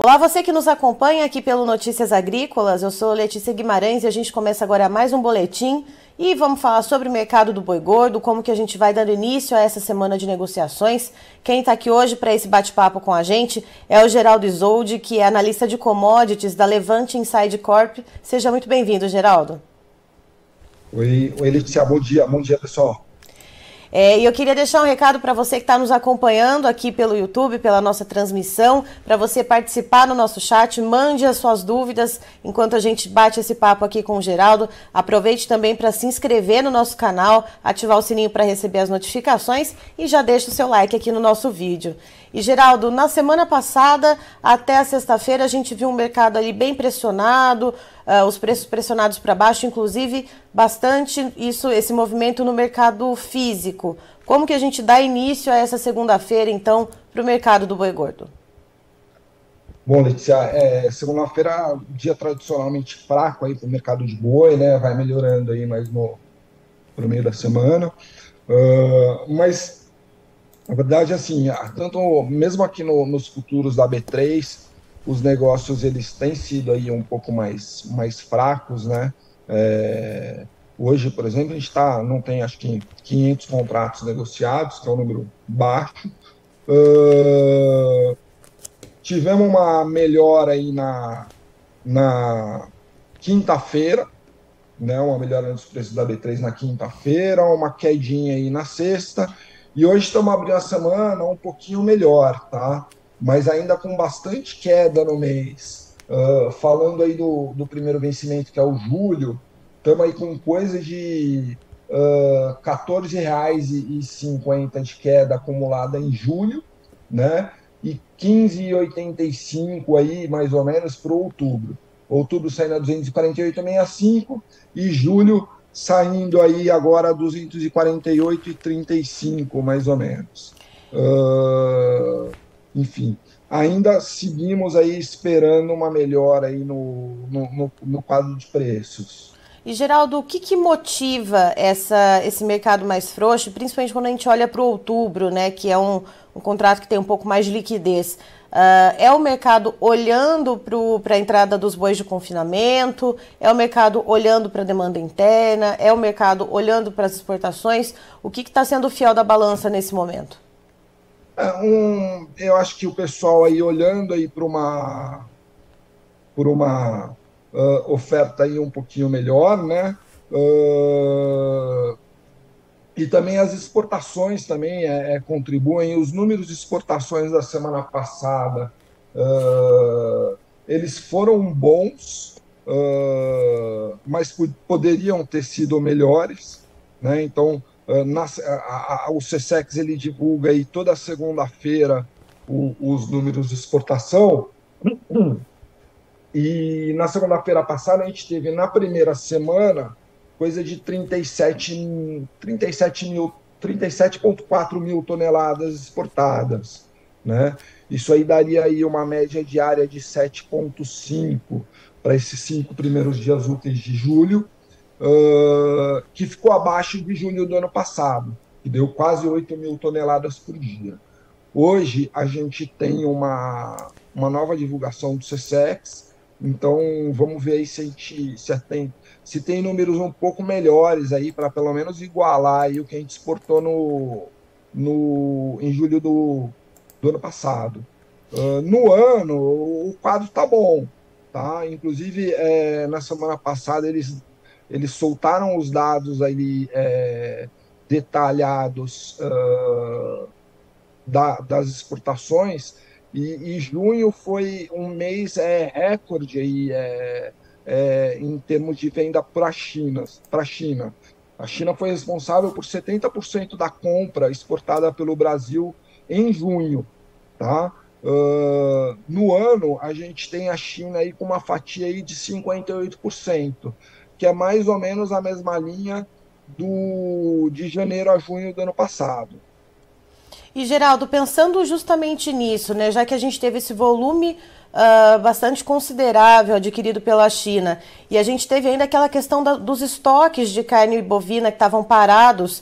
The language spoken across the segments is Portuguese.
Olá, você que nos acompanha aqui pelo Notícias Agrícolas, eu sou Letícia Guimarães e a gente começa agora mais um boletim e vamos falar sobre o mercado do boi gordo, como que a gente vai dando início a essa semana de negociações. Quem está aqui hoje para esse bate-papo com a gente é o Geraldo Isoldi, que é analista de commodities da Levante Inside Corp. Seja muito bem-vindo, Geraldo. Oi, Letícia, bom dia, pessoal. E eu queria deixar um recado para você que está nos acompanhando aqui pelo YouTube, pela nossa transmissão, para você participar no nosso chat, mande as suas dúvidas enquanto a gente bate esse papo aqui com o Geraldo. Aproveite também para se inscrever no nosso canal, ativar o sininho para receber as notificações e já deixa o seu like aqui no nosso vídeo. E Geraldo, na semana passada até a sexta-feira a gente viu um mercado ali bem pressionado, os preços pressionados para baixo, inclusive bastante esse movimento no mercado físico. Como que a gente dá início a essa segunda-feira, então, para o mercado do boi gordo? Bom, Letícia, segunda-feira, dia tradicionalmente fraco aí para o mercado de boi, né? Vai melhorando aí mais pro meio da semana. Mas, na verdade, assim, tanto mesmo aqui nos futuros da B3, os negócios eles têm sido aí um pouco mais fracos, né? Hoje, por exemplo, a gente não tem, acho que 500 contratos negociados, que é um número baixo. Uh, Tivemos uma melhora aí na quinta-feira, né? Uma melhora nos preços da B3 na quinta-feira, uma quedinha aí na sexta, e hoje estamos abrindo a semana um pouquinho melhor, tá? Mas ainda com bastante queda no mês. Falando aí do primeiro vencimento, que é o julho, estamos aí com coisa de R$ 14,50 de queda acumulada em julho, né? E 15,85 aí, mais ou menos, para outubro. Outubro saindo a 248,65 e julho saindo aí agora a 248,35, mais ou menos. Enfim, ainda seguimos aí esperando uma melhora aí no quadro de preços. E, Geraldo, o que motiva esse mercado mais frouxo, principalmente quando a gente olha para o outubro, né, que é um contrato que tem um pouco mais de liquidez? É o mercado olhando para a entrada dos bois de confinamento? É o mercado olhando para a demanda interna? É o mercado olhando para as exportações? O que está sendo o fiel da balança nesse momento? Eu acho que o pessoal aí olhando aí por uma oferta aí um pouquinho melhor, né? E também as exportações também contribuem. Os números de exportações da semana passada, eles foram bons, mas poderiam ter sido melhores, né? Então, o SESEX ele divulga aí toda segunda-feira os números de exportação. E na segunda-feira passada a gente teve na primeira semana coisa de 37,4 mil toneladas exportadas, né? Isso aí daria aí uma média diária de 7,5 para esses 5 primeiros dias úteis de julho, que ficou abaixo de julho do ano passado, que deu quase 8 mil toneladas por dia. Hoje a gente tem uma nova divulgação do SESEX, então vamos ver aí se tem números um pouco melhores aí para pelo menos igualar aí o que a gente exportou em julho do ano passado. No ano, o quadro está bom, tá? Inclusive, na semana passada eles soltaram os dados aí detalhados das exportações, e junho foi um mês recorde aí, em termos de venda para a China. A China foi responsável por 70% da compra exportada pelo Brasil em junho, tá? No ano, a gente tem a China aí com uma fatia aí de 58%, que é mais ou menos a mesma linha de janeiro a junho do ano passado. E, Geraldo, pensando justamente nisso, né, já que a gente teve esse volume bastante considerável adquirido pela China. E a gente teve ainda aquela questão dos estoques de carne bovina que estavam parados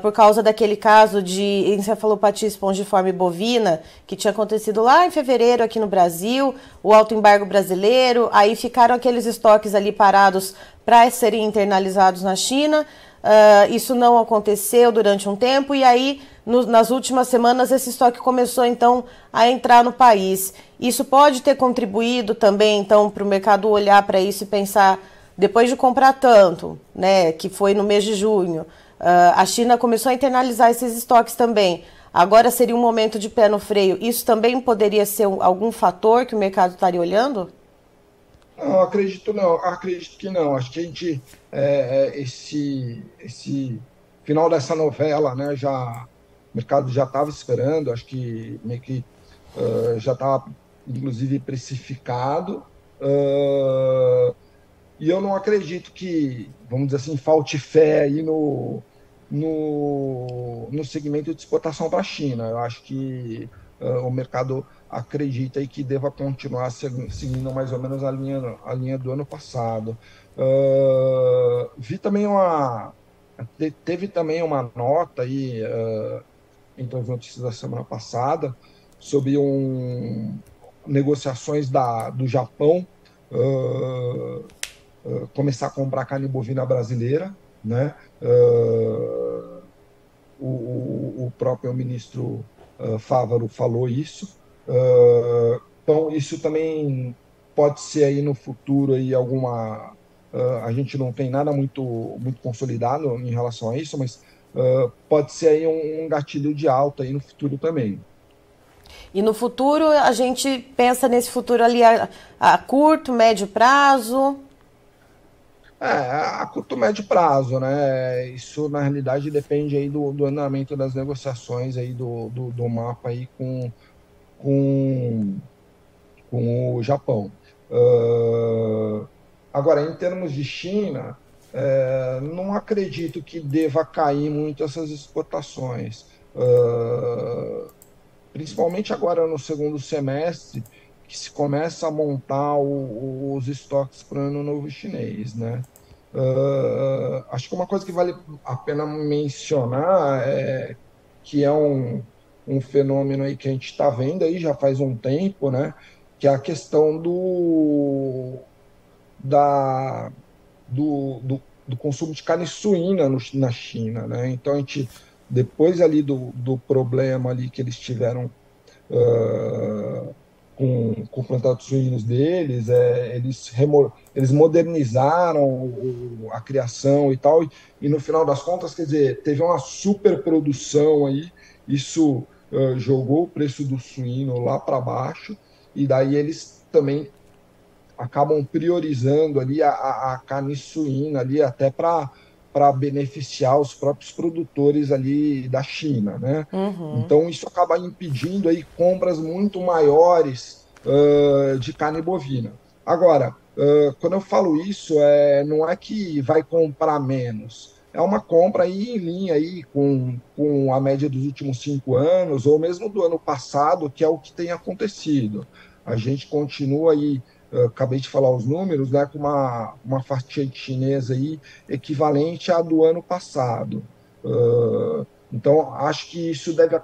por causa daquele caso de encefalopatia espongiforme bovina que tinha acontecido lá em fevereiro aqui no Brasil, o alto embargo brasileiro, aí ficaram aqueles estoques ali parados para serem internalizados na China. Isso não aconteceu durante um tempo e aí nas últimas semanas esse estoque começou então a entrar no país. Isso pode ter contribuído também então para o mercado olhar para isso e pensar, depois de comprar tanto, né, que foi no mês de junho, a China começou a internalizar esses estoques também. Agora seria um momento de pé no freio. Isso também poderia ser algum fator que o mercado estaria olhando? Não, acredito não, acredito que não. Acho que a gente, esse final dessa novela, né, o mercado já estava esperando, acho que meio que já estava, inclusive, precificado. E eu não acredito que, vamos dizer assim, falte fé aí no segmento de exportação para a China. Eu acho que o mercado acredita e que deva continuar seguindo mais ou menos a linha do ano passado. Vi também teve também uma nota aí entre as notícias da semana passada sobre negociações do Japão começar a comprar carne bovina brasileira, né? O próprio ministro Fávaro falou isso. Então, isso também pode ser aí no futuro aí alguma. A gente não tem nada muito consolidado em relação a isso, mas pode ser aí um gatilho de alta aí no futuro também. E no futuro, a gente pensa nesse futuro ali a curto, médio prazo. A curto médio prazo, né? Isso na realidade depende aí do andamento das negociações aí do mapa aí com, com o Japão. Agora, em termos de China, não acredito que deva cair muito essas exportações. Principalmente agora no segundo semestre, que se começa a montar os estoques para o Ano Novo Chinês, né? Acho que uma coisa que vale a pena mencionar que é um fenômeno aí que a gente está vendo aí já faz um tempo, né? Que é a questão da, do consumo de carne suína na China, né? Então a gente depois ali do problema ali que eles tiveram com plantados suínos deles, eles modernizaram a criação e tal, e no final das contas, quer dizer, teve uma superprodução aí, isso jogou o preço do suíno lá para baixo, e daí eles também acabam priorizando ali a carne suína ali até para beneficiar os próprios produtores ali da China, né? Uhum. Então isso acaba impedindo aí compras muito maiores de carne bovina. Agora, quando eu falo isso, não é que vai comprar menos. É uma compra aí em linha aí com a média dos últimos 5 anos, ou mesmo do ano passado, que é o que tem acontecido. A gente continua aí acabei de falar os números, né, com uma fatia chinesa aí equivalente à do ano passado. Então, acho que isso deve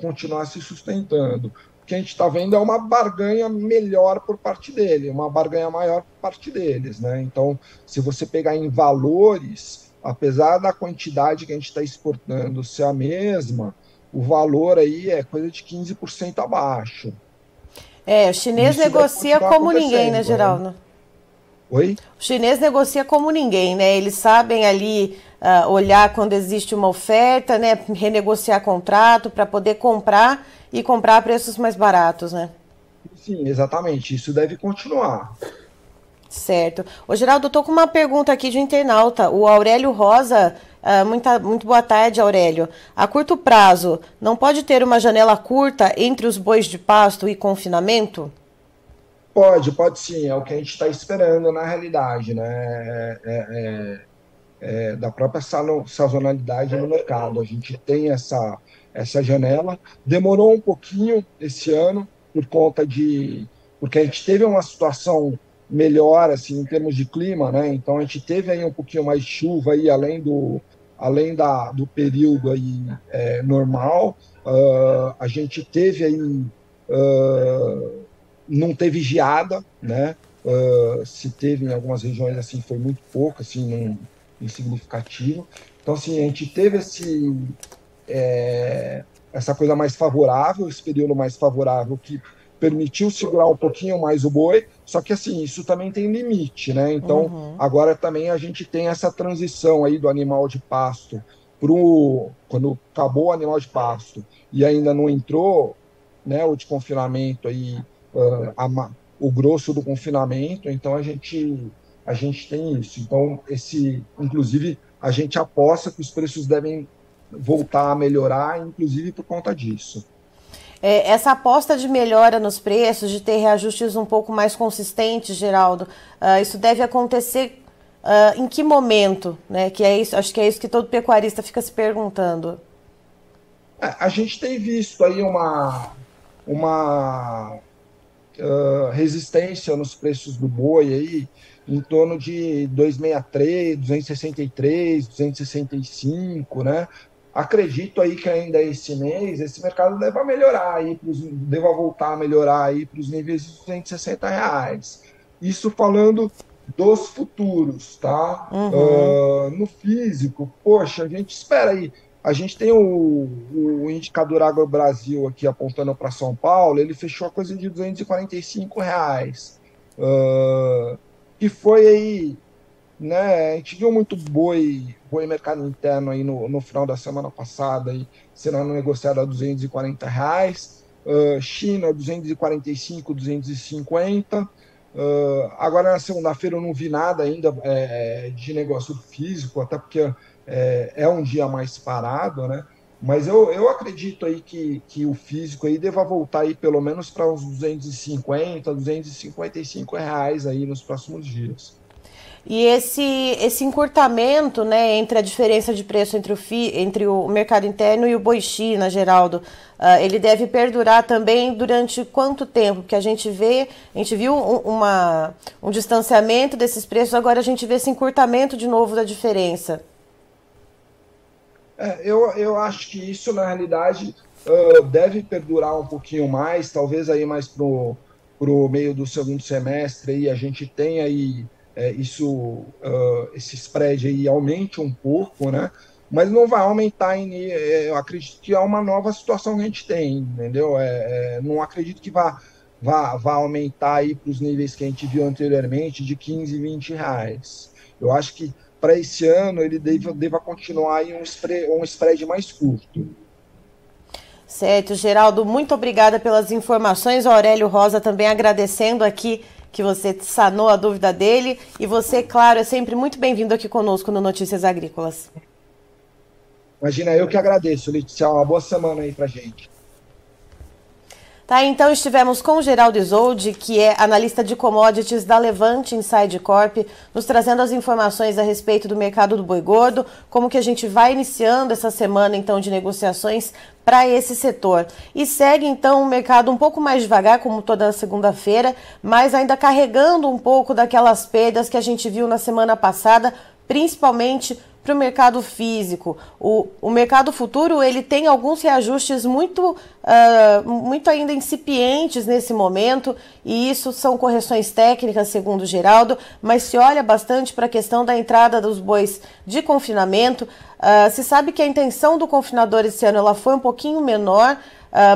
continuar se sustentando. O que a gente está vendo é uma barganha melhor por parte dele, uma barganha maior por parte deles, né? Então, se você pegar em valores, apesar da quantidade que a gente está exportando ser a mesma, o valor aí é coisa de 15% abaixo. O E chinês isso deve negocia continuar como ninguém, né, acontecendo, né? Geraldo? Oi? O chinês negocia como ninguém, né? Eles sabem ali olhar quando existe uma oferta, né? Renegociar contrato para poder comprar e comprar a preços mais baratos, né? Sim, exatamente. Isso deve continuar. Certo. Ô, Geraldo, eu tô com uma pergunta aqui de um internauta. O Aurélio Rosa, muito boa tarde, Aurélio. A curto prazo, não pode ter uma janela curta entre os bois de pasto e confinamento? Pode sim, é o que a gente está esperando na realidade, né? Da própria sazonalidade no mercado. A gente tem essa janela. Demorou um pouquinho esse ano por conta porque a gente teve uma situação melhor assim, em termos de clima, né? Então a gente teve aí um pouquinho mais de chuva aí, do período aí, normal. A gente teve aí, não teve geada, né? Se teve em algumas regiões assim, foi muito pouco, assim, não insignificativo. Então assim, a gente teve essa coisa mais favorável, esse período mais favorável que permitiu segurar um pouquinho mais o boi, só que assim, isso também tem limite, né? Então, agora também a gente tem essa transição aí do animal de pasto quando acabou o animal de pasto e ainda não entrou, né, o de confinamento aí, o grosso do confinamento, então a gente tem isso. Então, inclusive, a gente aposta que os preços devem voltar a melhorar, inclusive por conta disso. Essa aposta de melhora nos preços, de ter reajustes um pouco mais consistentes, Geraldo, isso deve acontecer em que momento, né? Que é isso, acho que é isso que todo pecuarista fica se perguntando. A gente tem visto aí uma resistência nos preços do boi aí, em torno de 263, 263, 265, né? Acredito aí que ainda esse mês esse mercado deva melhorar aí, deva voltar a melhorar aí para os níveis de R$ 260. Isso falando dos futuros, tá? No físico, poxa, a gente espera aí. A gente tem o indicador Agro Brasil aqui apontando para São Paulo, ele fechou a coisa de R$ 245, que foi aí, né? A gente viu muito boi mercado interno aí no final da semana passada aí, sendo negociado a R$ 240, China 245, 250. Agora na segunda-feira eu não vi nada ainda de negócio físico, até porque é um dia mais parado, né? Mas eu acredito aí que o físico aí deva voltar aí pelo menos para uns 250, R$ 255 aí nos próximos dias. E esse encurtamento, né, entre a diferença de preço entre o mercado interno e o boi China, Geraldo, ele deve perdurar também durante quanto tempo? Porque a gente viu um distanciamento desses preços, agora a gente vê esse encurtamento de novo da diferença. Eu acho que isso, na realidade, deve perdurar um pouquinho mais, talvez aí mais pro meio do segundo semestre, aí a gente tem aí esse spread aí aumente um pouco, né? Mas não vai aumentar eu acredito que é uma nova situação que a gente tem, entendeu? Não acredito que vá aumentar aí para os níveis que a gente viu anteriormente de R$ 15, R$ 20. Eu acho que para esse ano ele deva continuar em um spread mais curto. Certo, Geraldo, muito obrigada pelas informações. O Aurélio Rosa também agradecendo aqui que você sanou a dúvida dele. E você, claro, é sempre muito bem-vindo aqui conosco no Notícias Agrícolas. Imagina, eu que agradeço, Letícia. Uma boa semana aí pra gente. Tá, então estivemos com o Geraldo Isoldi, que é analista de commodities da Levante Inside Corp, nos trazendo as informações a respeito do mercado do boi gordo, como que a gente vai iniciando essa semana então de negociações para esse setor. E segue então o mercado um pouco mais devagar, como toda segunda-feira, mas ainda carregando um pouco daquelas perdas que a gente viu na semana passada, principalmente para o mercado físico. O mercado futuro ele tem alguns reajustes muito ainda incipientes nesse momento, e isso são correções técnicas, segundo o Geraldo, mas se olha bastante para a questão da entrada dos bois de confinamento. Se sabe que a intenção do confinador esse ano ela foi um pouquinho menor,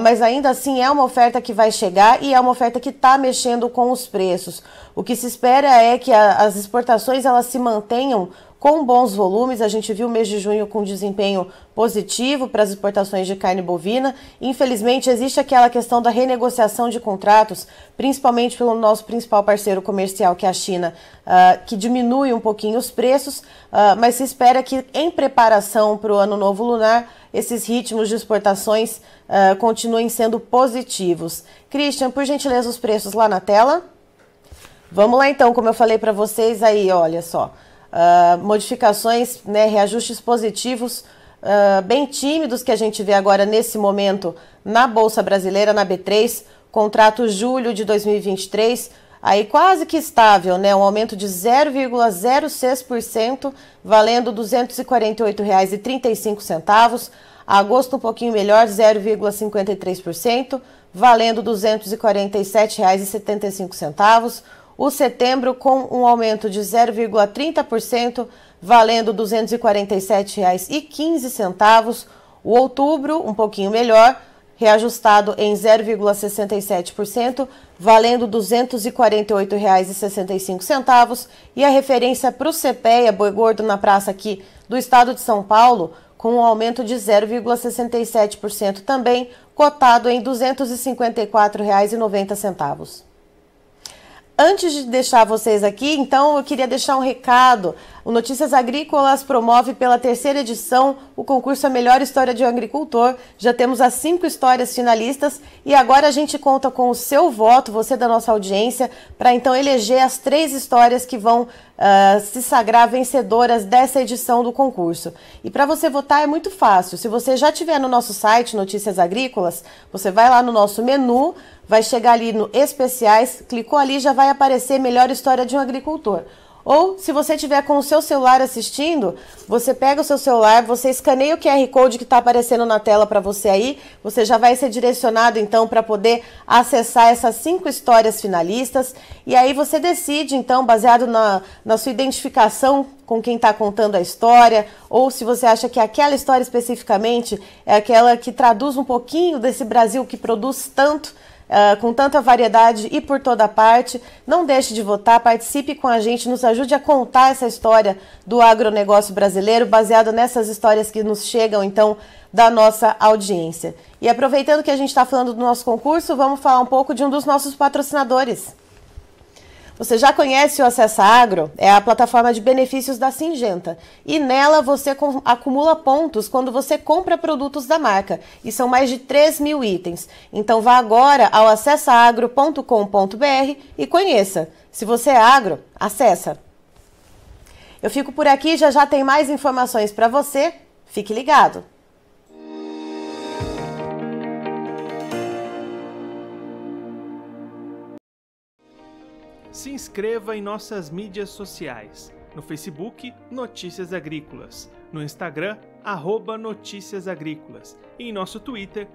mas ainda assim é uma oferta que vai chegar e é uma oferta que está mexendo com os preços. O que se espera é que as exportações elas se mantenham com bons volumes. A gente viu o mês de junho com desempenho positivo para as exportações de carne bovina. Infelizmente, existe aquela questão da renegociação de contratos, principalmente pelo nosso principal parceiro comercial, que é a China, que diminui um pouquinho os preços, mas se espera que, em preparação para o Ano Novo Lunar, esses ritmos de exportações continuem sendo positivos. Christian, por gentileza, os preços lá na tela. Vamos lá então, como eu falei para vocês aí, olha só. Modificações, né, reajustes positivos bem tímidos que a gente vê agora nesse momento na Bolsa Brasileira, na B3, Contrato julho de 2023, aí quase que estável, né? Um aumento de 0,06%, valendo R$ 248,35. Agosto um pouquinho melhor, 0,53%, valendo R$ 247,75. O setembro com um aumento de 0,30%, valendo R$ 247,15. O outubro um pouquinho melhor, reajustado em 0,67%, valendo R$ 248,65. E a referência para o CPEA, boi gordo na praça aqui do estado de São Paulo, com um aumento de 0,67% também, cotado em R$ 254,90. Antes de deixar vocês aqui, então, eu queria deixar um recado. O Notícias Agrícolas promove pela 3ª edição o concurso A Melhor História de um Agricultor. Já temos as 5 histórias finalistas e agora a gente conta com o seu voto, você da nossa audiência, para então eleger as 3 histórias que vão se sagrar vencedoras dessa edição do concurso. E para você votar é muito fácil. Se você já estiver no nosso site, Notícias Agrícolas, você vai lá no nosso menu, vai chegar ali no Especiais, clicou ali, já vai aparecer Melhor História de um Agricultor. Ou, se você estiver com o seu celular assistindo, você pega o seu celular, você escaneia o QR Code que está aparecendo na tela para você aí, você já vai ser direcionado, então, para poder acessar essas 5 histórias finalistas. E aí você decide, então, baseado na sua identificação com quem está contando a história, ou se você acha que aquela história especificamente é aquela que traduz um pouquinho desse Brasil que produz tanto, com tanta variedade e por toda parte. Não deixe de votar, participe com a gente, nos ajude a contar essa história do agronegócio brasileiro, baseado nessas histórias que nos chegam, então, da nossa audiência. E aproveitando que a gente está falando do nosso concurso, vamos falar um pouco de um dos nossos patrocinadores. Você já conhece o Acessa Agro? É a plataforma de benefícios da Syngenta. E nela você acumula pontos quando você compra produtos da marca. E são mais de 3.000 itens. Então vá agora ao acessaagro.com.br e conheça. Se você é agro, acessa. Eu fico por aqui, já tem mais informações para você. Fique ligado. Se inscreva em nossas mídias sociais. No Facebook, Notícias Agrícolas. No Instagram, @Notícias Agrícolas. E em nosso Twitter,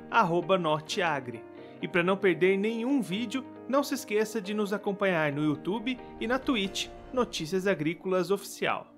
@Norteagri. E para não perder nenhum vídeo, não se esqueça de nos acompanhar no YouTube e na Twitch, Notícias Agrícolas Oficial.